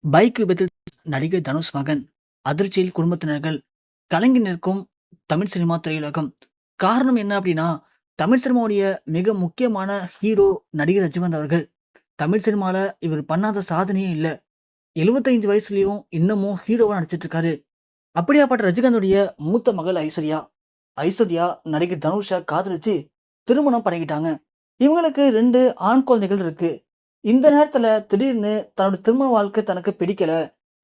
Bike விபத்தில் நடிகர் தனுஷ் மகன். அதிர்ச்சியில் குடும்பத்தினர்கள். கலங்கி நிற்கும் தமிழ் சினிமா திரையுலகம். காரணம் என்ன அப்படின்னா, தமிழ் சினிமாவுடைய மிக முக்கியமான ஹீரோ நடிகர் ரஜினிகாந்த் அவர்கள். தமிழ் சினிமால இவர் பண்ணாத சாதனையே இல்ல. 75 வயசுலயும் இன்னமும் ஹீரோவா நடிச்சிட்டு இருக்காரு. அப்படியாப்பட்ட ரஜினிகாந்துடைய மூத்த மகள் ஐஸ்வர்யா. ஐஸ்வர்யா நடிகர் தனுஷ காதலிச்சு திருமணம் பண்ணிக்கிட்டாங்க. இவங்களுக்கு 2 ஆண் குழந்தைகள் இருக்கு. இந்த நேரத்துல திடீர்னு தன்னோட திருமண வாழ்க்கை தனக்கு பிடிக்கல.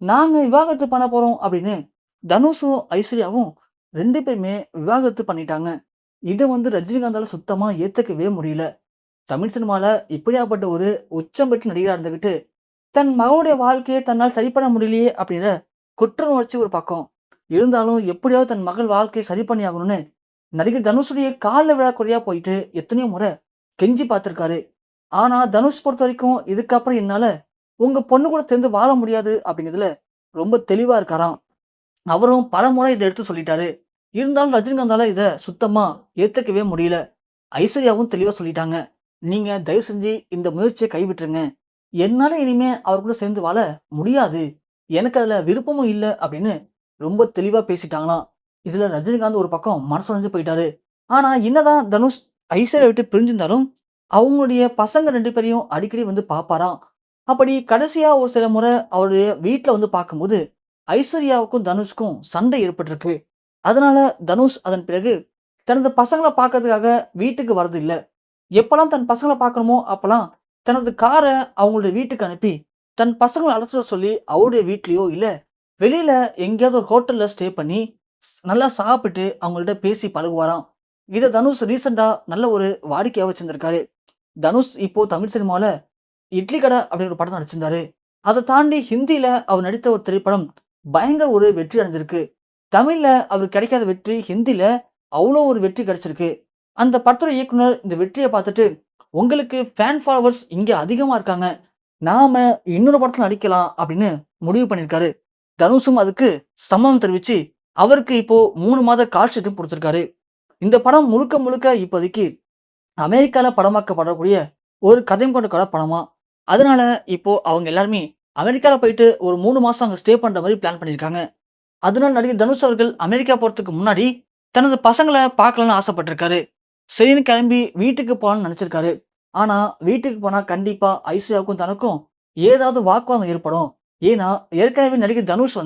நாங்க விவாகரத்து பண்ண போறோம் அப்படின்னு தனுஷும், ஐஸ்வர்யாவும் 2 பேருமே விவாகரத்து பண்ணிட்டாங்க. இத ரஜினிகாந்தால சுத்தமா ஏத்துக்கவே முடியல. தமிழ் சினிமால இப்படியாப்பட்ட ஒரு உச்சம் பெற்ற நடிகரா இருந்துகிட்டு, தன் மகளுடைய வாழ்க்கைய தன்னால் சரி பண்ண முடியலையே அப்படிங்கிற குற்ற உணர்ச்சி ஒரு பக்கம். இருந்தாலும் எப்படியாவது தன் மகள் வாழ்க்கைய சரி பண்ணி ஆகணும்னு நடிகர் தனுஷுடைய கால்ல விழ போயிட்டு எத்தனையோ முறை கெஞ்சி பார்த்திருக்காரு. ஆனா, தனுஷ் பொறுத்தவரைக்கும், இதுக்கப்புறம் என்னால உங்க பொண்ணு கூட சேர்ந்து வாழ முடியாது அப்படிங்கிறதுல ரொம்ப தெளிவா இருக்காராம். அவரும் பலமுறை இத எடுத்து சொல்லிட்டாரு. இருந்தாலும் ரஜினிகாந்தால இத சுத்தமா ஏத்துக்கவே முடியல. ஐஸ்வர்யாவும் தெளிவா சொல்லிட்டாங்க. "நீங்க தயவு செஞ்சு இந்த முயற்சிய கைவிட்டுருங்க. என்னால இனிமே அவர் கூட சேர்ந்து வாழ முடியாது. எனக்கு அதுல விருப்பமும் இல்ல" அப்படின்னு ரொம்ப தெளிவா பேசிட்டாங்களாம். இதுல ரஜினிகாந்த் ஒரு பக்கம் மனசு உடைஞ்சு போயிட்டாரு. ஆனா, என்னதான் தனுஷ் ஐஸ்வர்யா விட்டு பிரிஞ்சிருந்தாலும் அவங்களுடைய பசங்க 2 பேரையும் அடிக்கடி பார்ப்பாராம். அப்படி கடைசியா ஒரு சில முறை அவருடைய வீட்ல பார்க்கும்போது, ஐஸ்வர்யாவுக்கும், தனுஷ்க்கும் சண்டை ஏற்பட்டிருக்கு. அதனால தனுஷ் அதன் பிறகு தனது பசங்கள பார்க்கறதுக்காக வீட்டுக்கு வரதில்ல. எப்பலாம் தன் பசங்கள பார்க்கணுமோ, அப்பலாம் தனது கார அவங்களுடைய வீட்டுக்கு அனுப்பி, தன் பசங்கள அழைச்சிட சொல்லி அவருடைய வீட்லயோ, இல்ல வெளியில எங்கேயாவது ஒரு ஹோட்டல்ல ஸ்டே பண்ணி, நல்லா சாப்பிட்டு அவங்கள்ட்ட பேசி பழகுவாராம். இத தனுஷ் ரீசென்ட்டா நல்ல ஒரு வாடிக்கையா வச்சிருந்திருக்காரு. தனுஷ் இப்போ தமிழ் சினிமால இட்லி கடை அப்படிங்கிற ஒரு படம் நடிச்சிருந்தாரு. அத தாண்டி ஹிந்தியில அவர் நடித்த ஒரு திரைப்படம் பயங்கர ஒரு வெற்றி அடைஞ்சிருக்கு. தமிழ்ல அவருக்கு கிடைக்காத வெற்றி ஹிந்தில அவ்ளோ ஒரு வெற்றி கிடைச்சிருக்கு. அந்த படத்தோட இயக்குனர் இந்த வெற்றிய பார்த்துட்டு, உங்களுக்கு ஃபேன் ஃபாலோவர்ஸ் இங்க அதிகமா இருக்காங்க. நாம இன்னொரு படத்துல நடிக்கலாம் அப்படின்னு முடிவு பண்ணியிருக்காரு. தனுஷும் அதுக்கு சம்மதம் தெரிவிச்சு, அவருக்கு இப்போ 3 மாத கால் ஷீட்டும் குடுத்திருக்காரு. இந்த படம் முழுக்க முழுக்க இப்போதைக்கு அமெரிக்கால படமாக்கப்படக்கூடிய ஒரு கதையும் கொண்ட படமா. அதனால இப்போ அவங்க எல்லாருமே அமெரிக்கால போயிட்டு ஒரு 3 மாசம் அங்க ஸ்டே பண்ற மாரி பிளான் பண்ணியிருக்காங்க. அதனால நடிகர் தனுஷ் அவர்கள் அமெரிக்கா போறதுக்கு முன்னாடி தனது பசங்கள பார்க்கலாம்னு ஆசைப்பட்டிருக்காரு. சரின்னு கிளம்பி வீட்டுக்கு போலான்னு நெனச்சிருக்காரு. ஆனா வீட்டுக்கு போனா கண்டிப்பா ஐஸ்வர்யாவுக்கும் தனக்கும் ஏதாவது வாக்குவாதம் ஏற்படும். ஏன்னா ஏற்கனவே நடிகர் தனுஷ்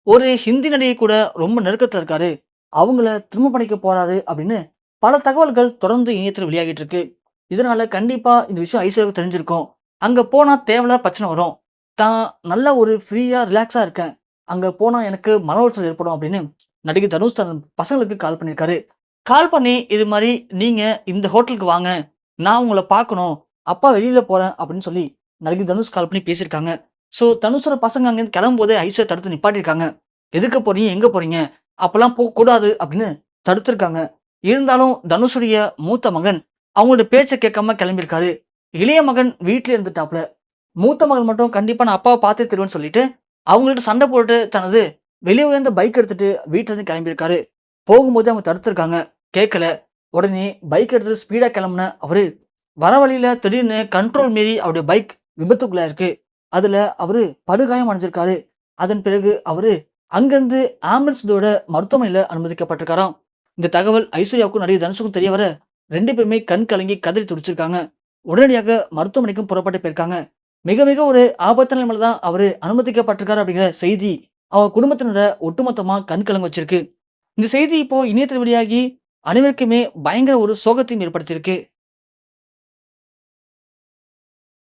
ஒரு ஹிந்தி நடிகை கூட ரொம்ப நெருக்கத்துல இருக்காரு. அவங்கள திருமணம் பண்ணிக்க போறாரு அப்படின்னு பல தகவல்கள் தொடர்ந்து இணையத்துல வெளியாகிட்டு இருக்கு. இதனால கண்டிப்பா இந்த விஷயம் ஐஸ்வர்யாவுக்கு தெரிஞ்சிருக்கும். அங்க போனா தேவையில்லாத பிரச்சனை வரும். தான் நல்ல ஒரு ஃப்ரீயா, ரிலாக்ஸா இருக்கேன். அங்க போனா எனக்கு மன உளைச்சல் ஏற்படும் அப்படின்னு நடிகர் தனுஷ் தன் பசங்களுக்கு கால் பண்ணியிருக்காரு. கால் பண்ணி இது மாரி நீங்க இந்த ஹோட்டலுக்கு வாங்க. நான் உங்கள பார்க்கணும். அப்பா வெளியில போறேன் அப்படின்னு சொல்லி நடிகர் தனுஷ் கால் பண்ணி பேசியிருக்காங்க. தனுஷோட பசங்க அங்கேருந்து கிளம்பும்போதே ஐஸ்வர்யா தடுத்து நிப்பாட்டியிருக்காங்க. எதுக்கு போறீங்க? எங்க போறீங்க? அப்பலாம் போக்கூடாது அப்படின்னு தடுத்திருக்காங்க. இருந்தாலும் தனுஷுடைய மூத்த மகன் அவங்களோட பேச்ச கேட்காம கிளம்பியிருக்காரு. இளைய மகன் வீட்ல இருந்துட்டாப்ல. மூத்த மகன் மட்டும் கண்டிப்பா நான் அப்பாவ பார்த்தே தருவேன்னு சொல்லிட்டு, அவங்கள்ட்ட சண்டை போட்டு தனது விலை உயர்ந்த பைக் எடுத்துட்டு வீட்ல இருந்து கிளம்பியிருக்காரு. போகும்போது அவங்க தடுத்துருக்காங்க. கேட்கல. உடனே பைக் எடுத்துட்டு ஸ்பீடா கிளம்புன அவரு, வர வழியில திடீர்னு கண்ட்ரோல் மீறி அவருடைய பைக் விபத்துக்குள்ளாயிருக்கு. அதுல அவரு படுகாயம் அடைஞ்சிருக்காரு. அதன் பிறகு அவரு அங்கிருந்து ஆம்புலன்ஸோட மருத்துவமனையில அனுமதிக்கப்பட்டிருக்காராம். இந்த தகவல் ஐஸ்வர்யாவுக்கும் நடிகர் தனுஷுக்கும் தெரிய வர 2 பேருமே கண் கலங்கி கதறி துடிச்சிருக்காங்க. உடனடியாக மருத்துவமனைக்கும் புறப்பட்டு போயிருக்காங்க. மிக மிக ஒரு ஆபத்தான நிலைமையில தான் அவரு அனுமதிக்கப்பட்டிருக்காரு அப்படிங்கிற செய்தி அவங்க குடும்பத்தினர ஒட்டுமொத்தமா கண் கலங்க வச்சிருக்கு. இந்த செய்தி இப்போ இணையத்தில் வெளியாகி அனைவருக்குமே பயங்கர ஒரு சோகத்தையும் ஏற்படுத்தியிருக்கு.